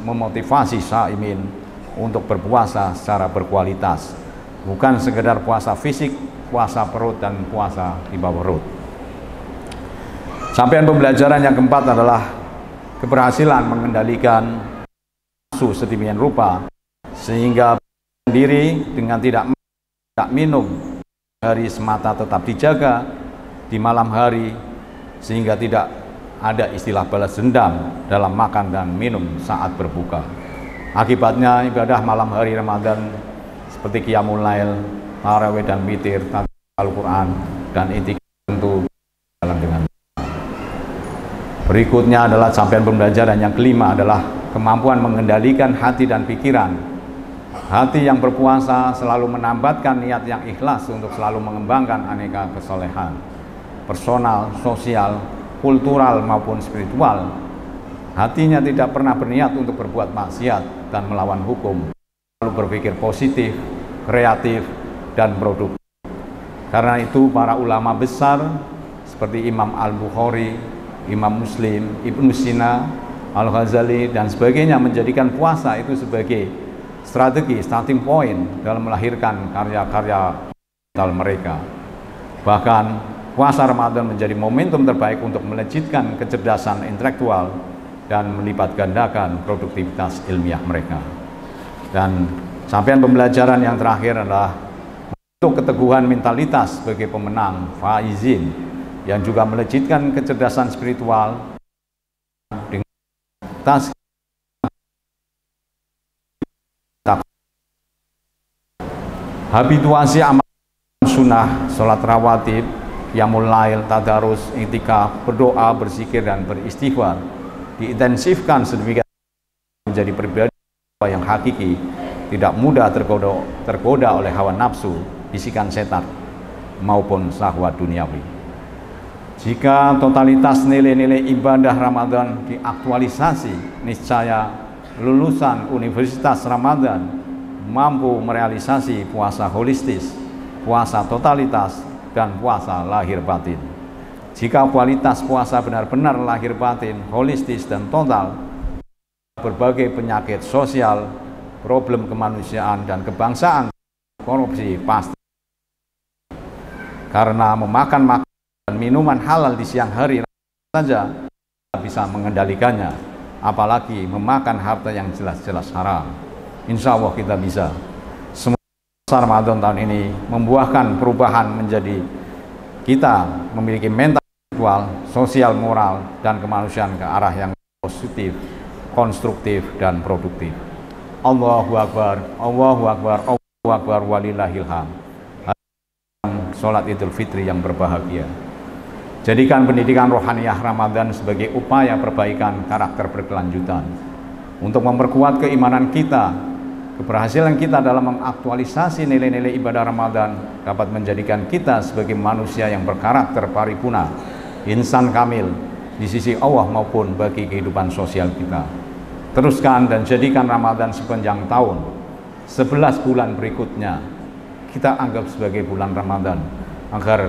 Speaker 5: memotivasi saimin untuk berpuasa secara berkualitas bukan sekedar puasa fisik, puasa perut dan puasa di bawah perut. Sampai pembelajaran yang keempat adalah keberhasilan mengendalikan nafsu sedemikian rupa sehingga diri dengan tidak minum hari semata tetap dijaga di malam hari, sehingga tidak ada istilah balas dendam dalam makan dan minum saat berbuka. Akibatnya ibadah malam hari Ramadan seperti qiyamul lail, tarawih dan witir, Al-Quran dan itikaf tentu jalan dengan. Berikutnya adalah capaian pembelajaran yang kelima adalah kemampuan mengendalikan hati dan pikiran. Hati yang berpuasa selalu menambatkan niat yang ikhlas untuk selalu mengembangkan aneka kesolehan personal, sosial, kultural maupun spiritual. Hatinya tidak pernah berniat untuk berbuat maksiat dan melawan hukum, selalu berpikir positif, kreatif, dan produktif. Karena itu para ulama besar seperti Imam Al-Bukhari, Imam Muslim, Ibnu Sina, Al-Ghazali dan sebagainya menjadikan puasa itu sebagai strategi, starting point dalam melahirkan karya-karya mental mereka. Bahkan puasa Ramadan menjadi momentum terbaik untuk melejitkan kecerdasan intelektual dan melipat gandakan produktivitas ilmiah mereka. Dan capaian pembelajaran yang terakhir adalah untuk keteguhan mentalitas sebagai pemenang faizin yang juga melejitkan kecerdasan spiritual dengan tas habituasi amal sunnah, sholat rawatib, qiyamul lail, tadarus, i'tikaf, berdoa, berzikir dan beristighfar diintensifkan sedemikian menjadi pribadi yang hakiki, tidak mudah tergoda oleh hawa nafsu, bisikan setan maupun syahwat duniawi. Jika totalitas nilai-nilai ibadah Ramadan diaktualisasi, niscaya lulusan Universitas Ramadan mampu merealisasi puasa holistis, puasa totalitas, dan puasa lahir batin. Jika kualitas puasa benar-benar lahir batin, holistis, dan total, berbagai penyakit sosial, problem kemanusiaan, dan kebangsaan, korupsi pasti. Karena memakan dan minuman halal di siang hari saja bisa mengendalikannya, apalagi memakan harta yang jelas-jelas haram. Insya Allah kita bisa. Semoga Ramadan tahun ini membuahkan perubahan menjadi kita memiliki mental, spiritual, sosial, moral, dan kemanusiaan ke arah yang positif, konstruktif, dan produktif. Allahu Akbar, Allahu Akbar, Allahu Akbar, walillahil hamd. Salat Idul Fitri yang berbahagia. Jadikan pendidikan rohaniyah Ramadan sebagai upaya perbaikan karakter berkelanjutan untuk memperkuat keimanan kita. Keberhasilan kita dalam mengaktualisasi nilai-nilai ibadah Ramadan dapat menjadikan kita sebagai manusia yang berkarakter paripurna, insan kamil di sisi Allah maupun bagi kehidupan sosial kita. Teruskan dan jadikan Ramadan sepanjang tahun, 11 bulan berikutnya kita anggap sebagai bulan Ramadan, agar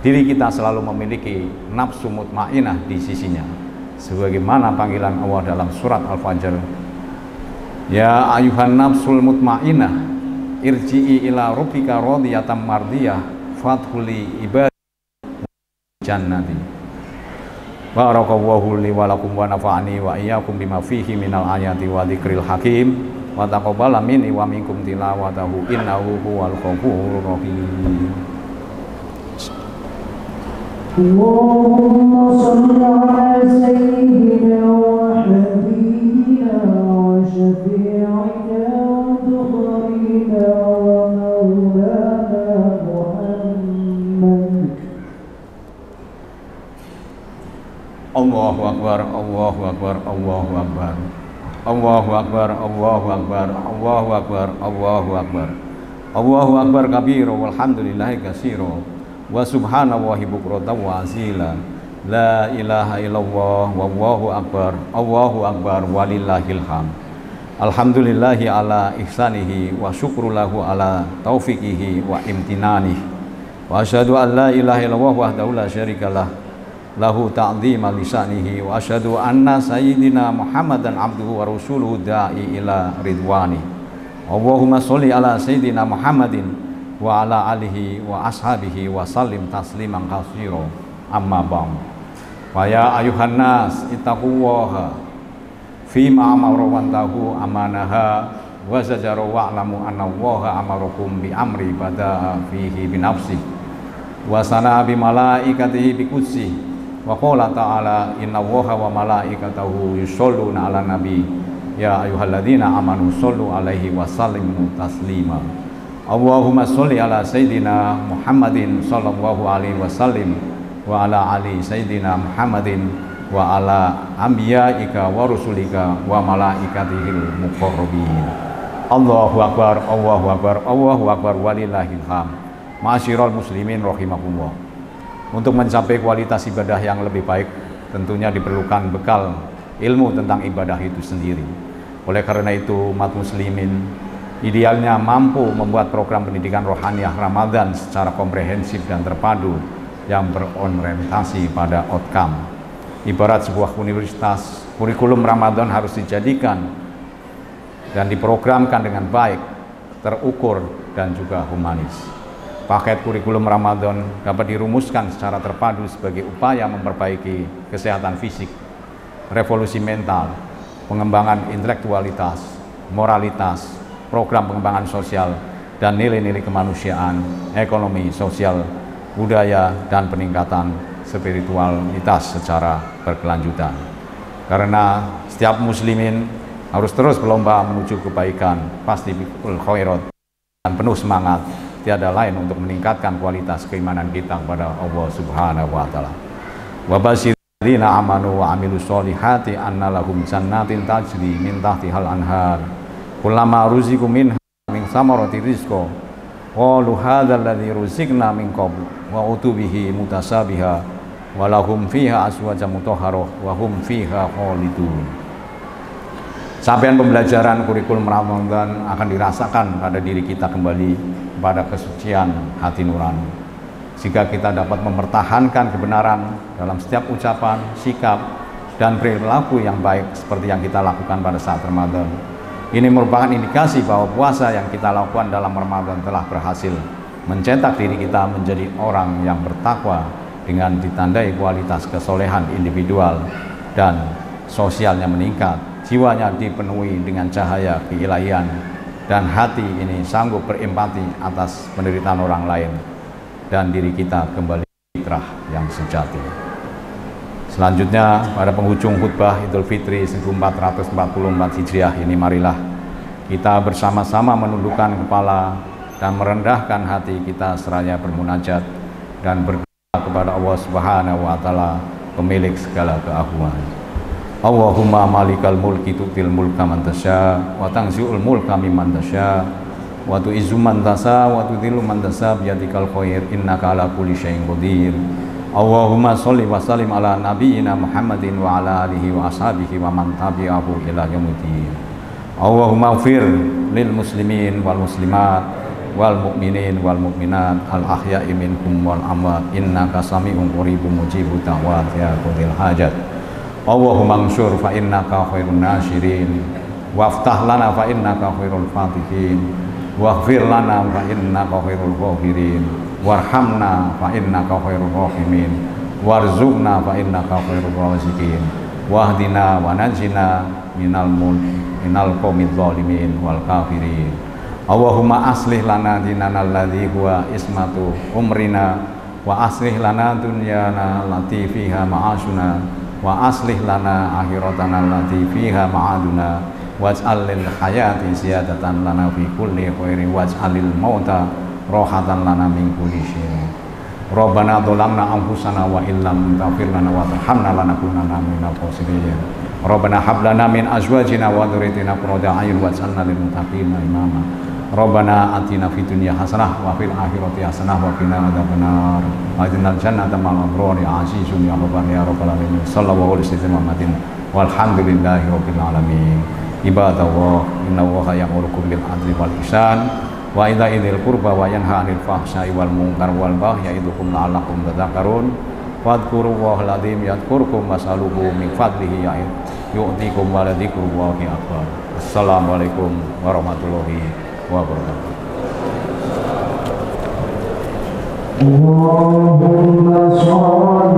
Speaker 5: diri kita selalu memiliki nafsu mutmainah di sisinya, sebagaimana panggilan Allah dalam surat Al-Fajr, ya ayuhan nafsul mutmainah irji'i ila rabbika radiyatan mardiyah fadkhuli ibadi jannati. Barakallahu li wa lakum wa nafa'ani wa iyyakum bima fihi minal ayati wa dzikril hakim wa taqabbala minni wa minkum tilawatahu innahu huwal ghafurur rahim.
Speaker 6: Allahumma shalli ala sayyidina wa habibina wa syafi'ina wa dhukrina wa maulana Muhammad.
Speaker 5: Allahu Akbar, Allahu Akbar, Allahu Akbar. Allahu Akbar, Allahu Akbar, Allahu Akbar, Allahu Akbar. Allahu Akbar kabira walhamdulillahi katsira wa subhanallahi bukratan wa asila. La ilaha illallah wallahu akbar, Allahu akbar walillahil hamd. Alhamdulillahi ala ihsanihi wa syukru lahu ala taufiqihi wa imtinanihi. Wa asyhadu an la ilaha illallah wahdahu la syarikalah lahu ta'dhima lisanihi wa asyhadu anna sayyidina Muhammadan abduhu wa rasuluhu da'i ila ridwani. Allahumma sholli ala sayyidina Muhammadin wa ala alihi wa ashabihi wa sallim tasliman katsira. Amma ba'd. Wa ya ayuhan nas ittaqullaha fima amara wa tahu amanaha wa zajara wa'lamu anna Allaha amarakum bi amri bada'a fihi bi nafsi wa sana bi malaikatihi bi qudsi wa qala ta'ala inna Allaha wa malaikatahu yusholluna 'alan nabi ya ayyuhalladzina amanu shollu 'alaihi wa sallimu taslima. Allahumma sholli ala sayidina Muhammadin sallallahu alaihi wasallim wa ala ali sayyidina Muhammadin wa ala anbiya'ika wa rusulika wa malaikatihil muqarrabin. Allahu akbar, Allahu akbar, Allahu akbar, walillahil hamd. Ma'asyiral muslimin rahimakumullah. Untuk mencapai kualitas ibadah yang lebih baik, tentunya diperlukan bekal ilmu tentang ibadah itu sendiri. Oleh karena itu, umat muslimin idealnya mampu membuat program pendidikan rohaniah Ramadan secara komprehensif dan terpadu yang berorientasi pada outcome. Ibarat sebuah universitas, kurikulum Ramadan harus dijadikan dan diprogramkan dengan baik, terukur, dan juga humanis. Paket kurikulum Ramadan dapat dirumuskan secara terpadu sebagai upaya memperbaiki kesehatan fisik, revolusi mental, pengembangan intelektualitas, moralitas, program pengembangan sosial, dan nilai-nilai kemanusiaan, ekonomi, sosial, budaya, dan peningkatan spiritualitas secara berkelanjutan. Karena setiap muslimin harus terus berlomba menuju kebaikan, pasti bikul khairat, dan penuh semangat, tiada lain untuk meningkatkan kualitas keimanan kita kepada Allah Subhanahu wa taala. Wa basyirina amanu wa amilus solihati anna lahum jannatin tajri min tahtihal anhar kullama ruziqu minha min samarati rizqa qalu hadzal ladzi ruziqna min qabl wa utubihi mutasabiha wa lahum fiha azwajun mutahharah wa hum fiha khalidun. Capaian pembelajaran kurikulum Ramadan akan dirasakan pada diri kita kembali pada kesucian hati nurani. Jika kita dapat mempertahankan kebenaran dalam setiap ucapan, sikap, dan perilaku yang baik seperti yang kita lakukan pada saat Ramadan, ini merupakan indikasi bahwa puasa yang kita lakukan dalam Ramadan telah berhasil mencetak diri kita menjadi orang yang bertakwa dengan ditandai kualitas kesolehan individual dan sosialnya meningkat, jiwanya dipenuhi dengan cahaya keilahian, dan hati ini sanggup berempati atas penderitaan orang lain, dan diri kita kembali fitrah yang sejati. Selanjutnya, pada penghujung khutbah Idul Fitri 1444 Hijriah ini, marilah kita bersama-sama menundukkan kepala dan merendahkan hati kita seraya bermunajat dan berdoa kepada Allah Subhanahu wa taala, pemilik segala keagungan. Allahumma malikal mulki tu'til mulka man tasya wa tanzi'ul mulka mimman tasya wa tu'izzu man tasya wa tudhillu man tasya biyadikal khair innaka ala kulli syai'in qadir. Allahumma sholli wa sallim ala nabiyyina Muhammadin wa ala alihi wa ashabihi wa man tabi'ahu ila yaumil. Allahumma ighfir lil muslimin wal muslimat wal mu'minin wal mu'minat al ahya'i minkum wal amwat innaka sami'un qaribun mujibud da'wat ya qadil hajat. Allahumma anshur fa innaka khairun nashirin waftah lana fa innaka khairul fatihin waghfir lana fa innaka khairul ghafirin warhamna fa innaka khairur rahimin warzuqna fa innaka khairur raziqin wahdina wa najina minal qaumidz zalimin wal kafirin. Allahumma aslih lana dinana alladzi huwa ismatu umrina wa aslih lana dunyana allati fiha ma'ashuna wa aslih lana akhiratana allati fiha ma'aduna waj'al lil hayati ziyadatan lana fi kulli khairin waj'alil mauta rohatan lana min kulli syai'in. Rabbana dzalamna anfusana wa illam taghfir lana wa tarhamna lanakunanna minal khasirin. Rabbana hab lana min azwajina wa dzurriyyatina qurrata a'yun waj'alna lil muttaqina imama. Rabbana atina fid dunya hasanah wa fil akhirati hasanah wa qina adzabannar. Adinal jannata ma'al abrar ya azizun ya rabbana ya rabbal alamin. Sallallahu alaihi wasallam Muhammadin walhamdulillahi rabbil alamin. Ibadallah innallaha ya'murukum bil adli wal ihsan wa idza qurba wa yanha 'anil fahsya'i wal munkar wal baghi ya'idukum la'allakum tadhakkarun wadhkurullaha al-'azim yadhkurkum was'aluhu min fadlihi yu'tikum wa ladzikrullahi akbar. Assalamualaikum warahmatullahi wabarakatuh.
Speaker 6: اللهم صل